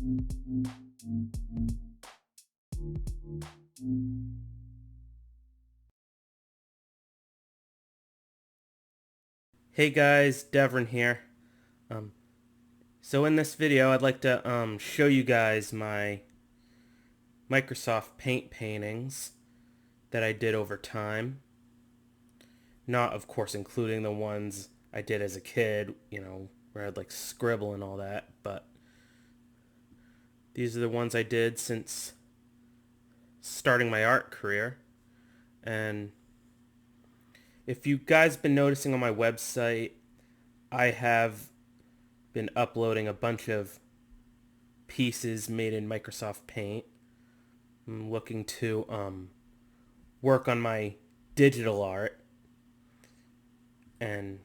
Hey guys, Devron here. Um, so in this video, I'd like to show you guys my Microsoft Paint paintings that I did over time. Not, of course, including the ones I did as a kid, where I'd like scribble and all that, but these are the ones I did since starting my art career. And if you guys been noticing on my website, I have been uploading a bunch of pieces made in Microsoft Paint. I'm looking to work on my digital art, and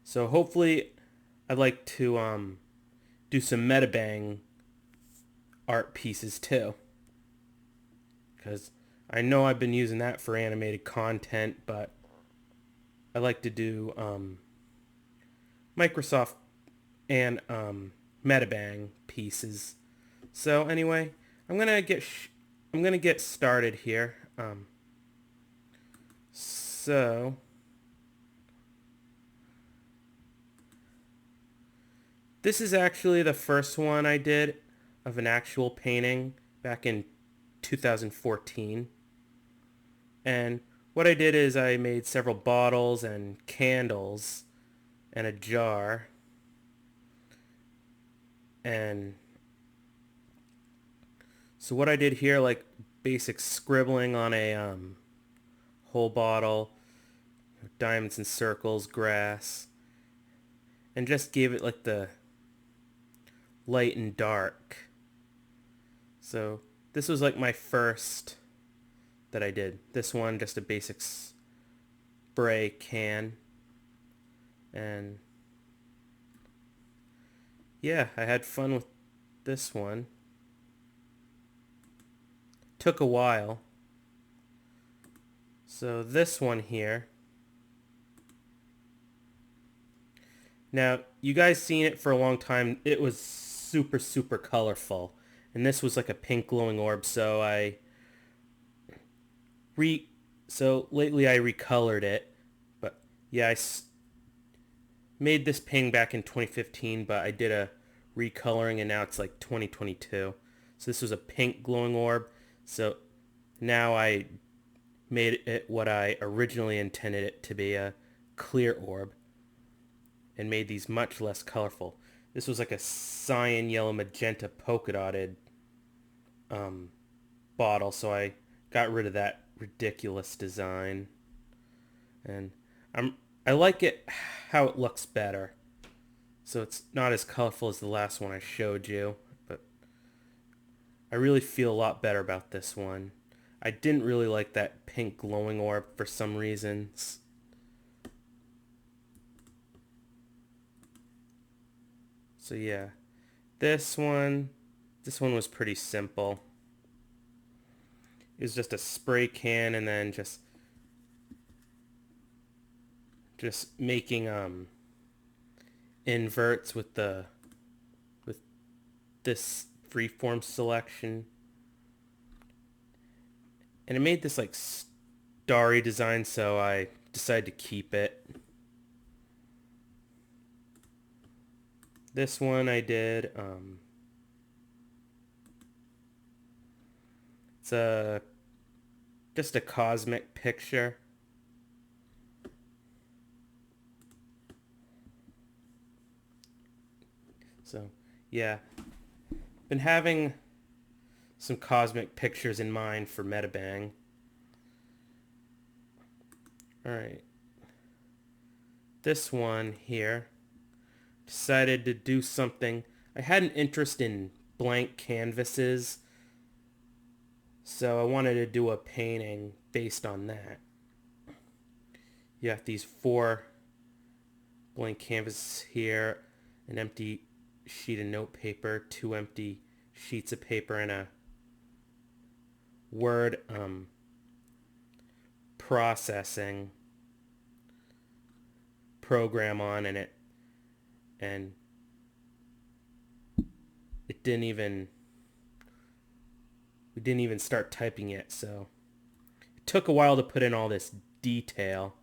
so hopefully I'd like to do some metabang art pieces too, because I know I've been using that for animated content, but I like to do Microsoft and metabang pieces. So anyway, I'm gonna get started here. So this is actually the first one I did of an actual painting back in 2014. And what I did is I made several bottles and candles and a jar. And so what I did here, like basic scribbling on a whole bottle, diamonds and circles, grass, and just gave it like the light and dark. So this was like my first that I did. This one, just a basic spray can. And yeah, I had fun with this one. Took a while. So this one here. Now, you guys seen it for a long time. It was super, super colorful. And this was like a pink glowing orb, so lately I recolored it. But yeah, made this painting back in 2015, but I did a recoloring and now it's like 2022. So this was a pink glowing orb. So now I made it what I originally intended it to be, a clear orb, and made these much less colorful. This was like a cyan, yellow, magenta polka dotted bottle, so I got rid of that ridiculous design. And I like it how it looks better. So it's not as colorful as the last one I showed you, but I really feel a lot better about this one. I didn't really like that pink glowing orb for some reasons. So yeah, this one was pretty simple. It was just a spray can and then just making inverts with this freeform selection. And it made this like starry design, so I decided to keep it. This one I did, it's just a cosmic picture. So yeah, been having some cosmic pictures in mind for Metabang. Alright, this one here, decided to do something. I had an interest in blank canvases, so I wanted to do a painting based on that. You have these 4 blank canvases here, an empty sheet of note paper, 2 empty sheets of paper, and a word processing program on in it, and it didn't even, we didn't even start typing yet, so it took a while to put in all this detail.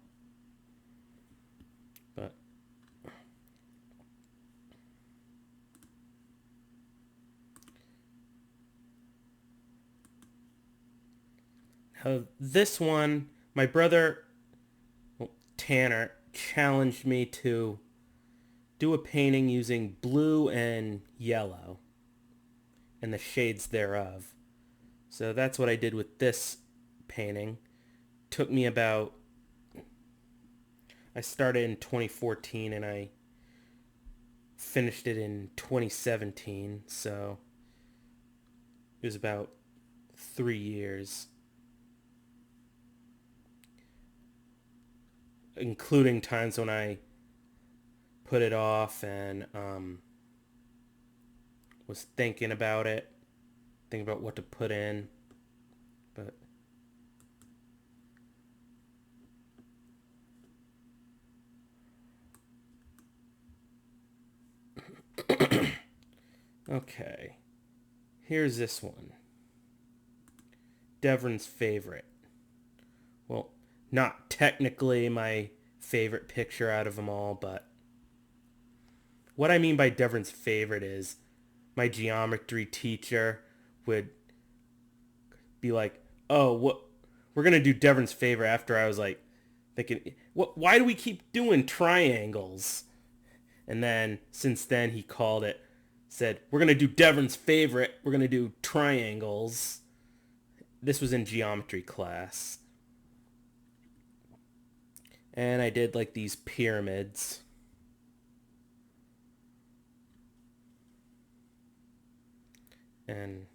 But this one, my brother, well, Tanner, challenged me to do a painting using blue and yellow and the shades thereof. So that's what I did with this painting. Took me about, I started in 2014 and I finished it in 2017, so it was about 3 years, including times when I put it off and was thinking about it, thinking about what to put in, but okay, here's this one. Devron's favorite. Well, not technically my favorite picture out of them all, but what I mean by Devron's favorite is my geometry teacher would be like, "Oh, what? We're gonna do Devron's favorite." After I was like thinking, "What? Why do we keep doing triangles?" And then since then he called it, said, "We're gonna do Devron's favorite. We're gonna do triangles." This was in geometry class, and I did like these pyramids. And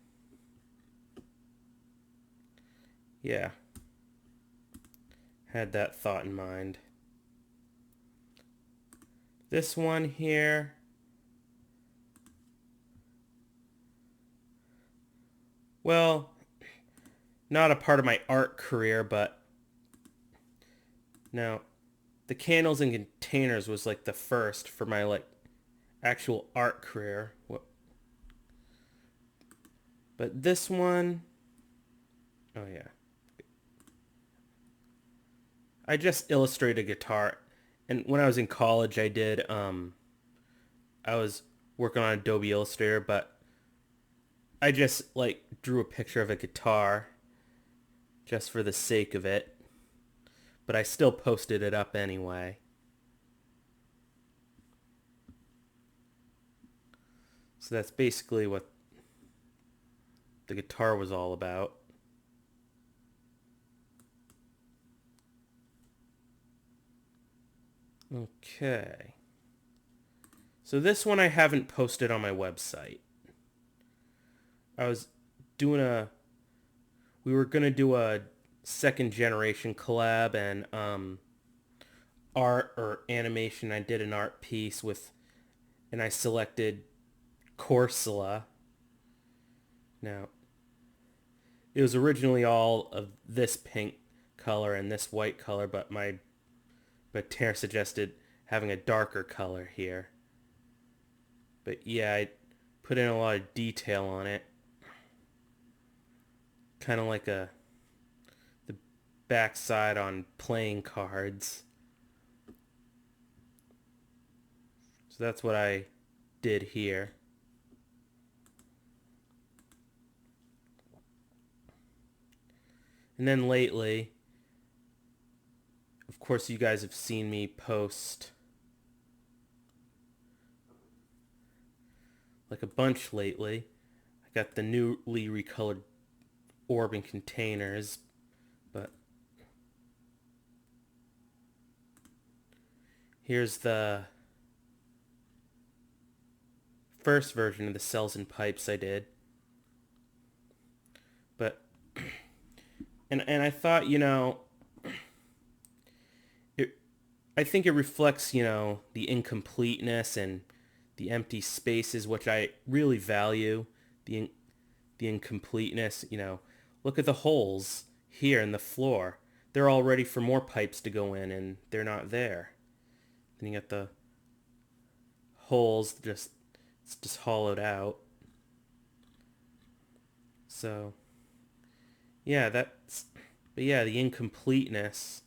yeah, had that thought in mind. This one here, well, not a part of my art career, but now the candles and containers was like the first for my like actual art career. But this one, oh yeah, I just illustrated a guitar, and when I was in college, I was working on Adobe Illustrator, but I just like drew a picture of a guitar just for the sake of it, but I still posted it up anyway. So that's basically what the guitar was all about. Okay. So this one I haven't posted on my website. I was doing we were going to do a second generation collab and art or animation. I did an art piece and I selected Corsola. Now, it was originally all of this pink color and this white color, but Tara suggested having a darker color here. But yeah, I put in a lot of detail on it. Kind of like the backside on playing cards. So that's what I did here. And then lately, of course you guys have seen me post like a bunch lately. I got the newly recolored orb and containers, but here's the first version of the cells and pipes I did. But and I thought, I think it reflects, the incompleteness and the empty spaces, which I really value. The incompleteness, look at the holes here in the floor. They're all ready for more pipes to go in, and they're not there. Then you got the holes, it's just hollowed out. So, yeah, but yeah, the incompleteness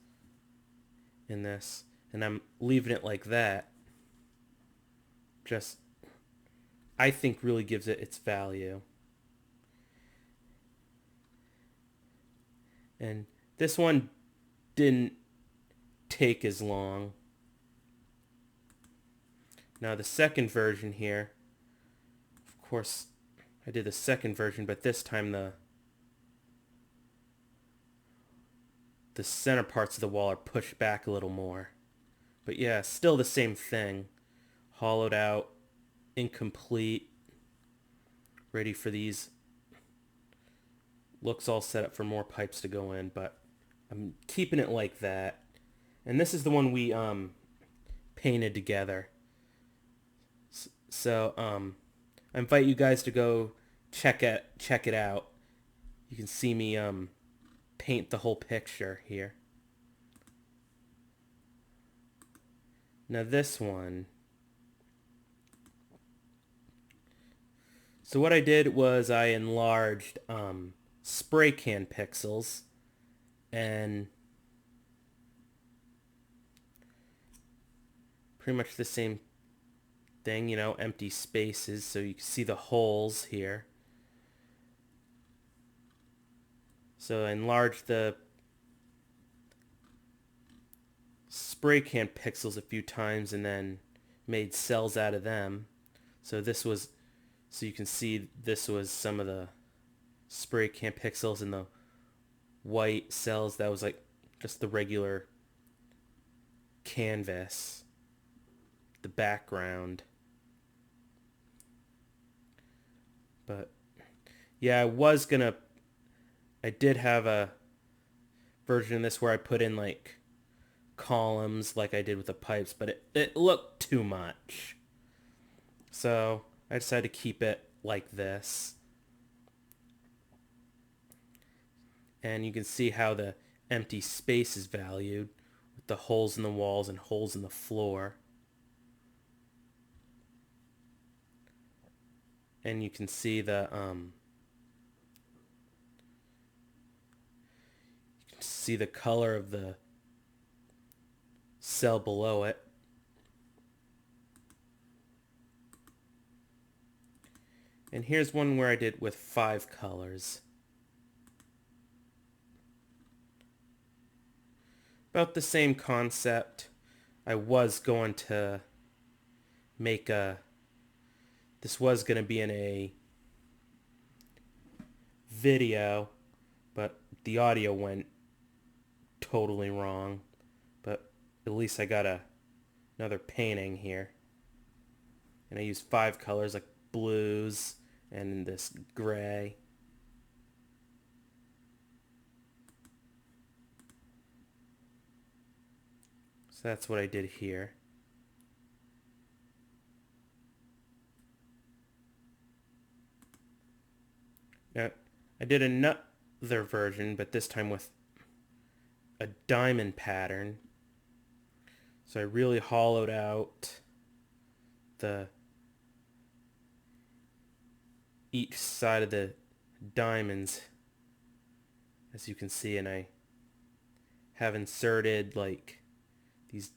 in this, and I'm leaving it like that, just, I think really gives it its value. And this one didn't take as long. Now the second version here, of course, I did the second version, but this time the center parts of the wall are pushed back a little more. But yeah, still the same thing. Hollowed out, incomplete, ready for these. Looks all set up for more pipes to go in, but I'm keeping it like that. And this is the one we painted together. So I invite you guys to go check it out. You can see me paint the whole picture here. Now this one. So what I did was I enlarged spray can pixels and pretty much the same thing, you know, empty spaces so you can see the holes here. So I enlarged the spray can pixels a few times and then made cells out of them. So you can see this was some of the spray can pixels and the white cells. That was like just the regular canvas, the background. But yeah, I did have a version of this where I put in like columns like I did with the pipes, but it looked too much. So I decided to keep it like this. And you can see how the empty space is valued with the holes in the walls and holes in the floor. And you can see the color of the cell below it. And here's one where I did with 5 colors. About the same concept. I was going to make this was going to be in a video, but the audio went totally wrong. But at least I got another painting here. And I used 5 colors like blues and this gray. So that's what I did here. Now, I did another version, but this time with a diamond pattern. So I really hollowed out each side of the diamonds, as you can see, and I have inserted like these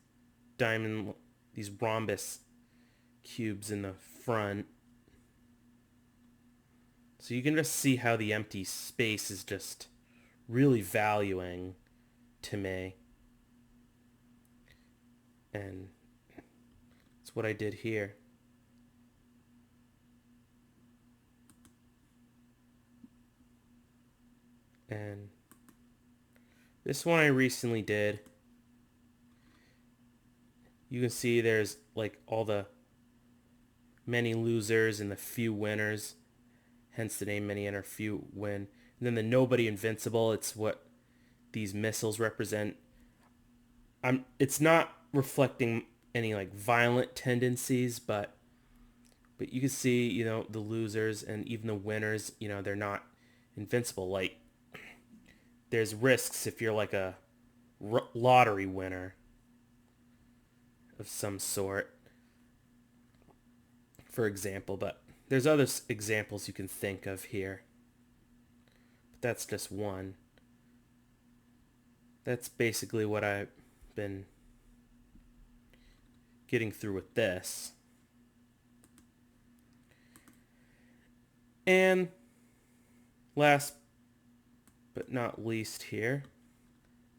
rhombus cubes in the front. So you can just see how the empty space is just really valuing to me. And that's what I did here. And this one I recently did. You can see there's like all the many losers and the few winners. Hence the name many enter, few win. And then the nobody invincible, it's what these missiles represent. It's not reflecting any like violent tendencies, but you can see, you know, the losers and even the winners, you know, they're not invincible. Like there's risks if you're like a lottery winner of some sort, for example, but there's other examples you can think of here. That's just one. That's basically what I've been getting through with this. And last but not least here,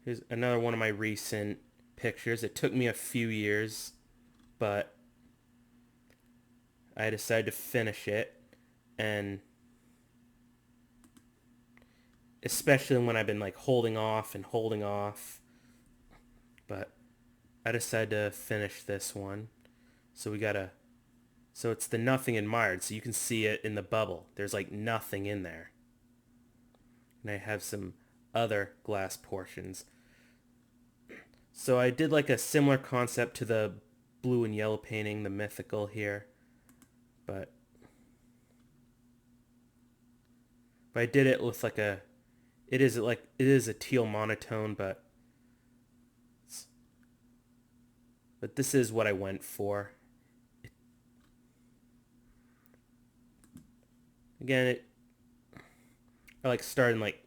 here's another one of my recent pictures. It took me a few years, but I decided to finish it, and especially when I've been like holding off, but I decided to finish this one. So so it's the nothing admired, so you can see it in the bubble. There's like nothing in there. And I have some other glass portions. So I did like a similar concept to the blue and yellow painting, the mythical here. But I did it with like it is a teal monotone, but this is what I went for. Again, I like started in like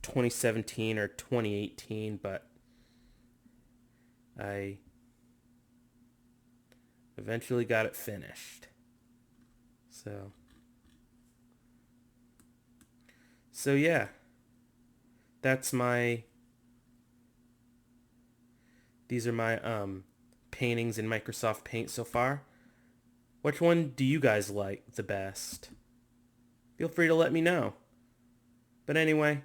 2017 or 2018, but I eventually got it finished. So yeah, these are my paintings in Microsoft Paint so far. Which one do you guys like the best? Feel free to let me know. But anyway,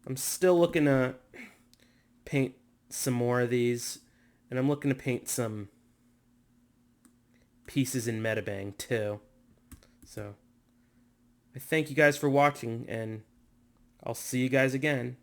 I'm still looking to paint some more of these, and I'm looking to paint some pieces in Metabang too. So I thank you guys for watching, and I'll see you guys again.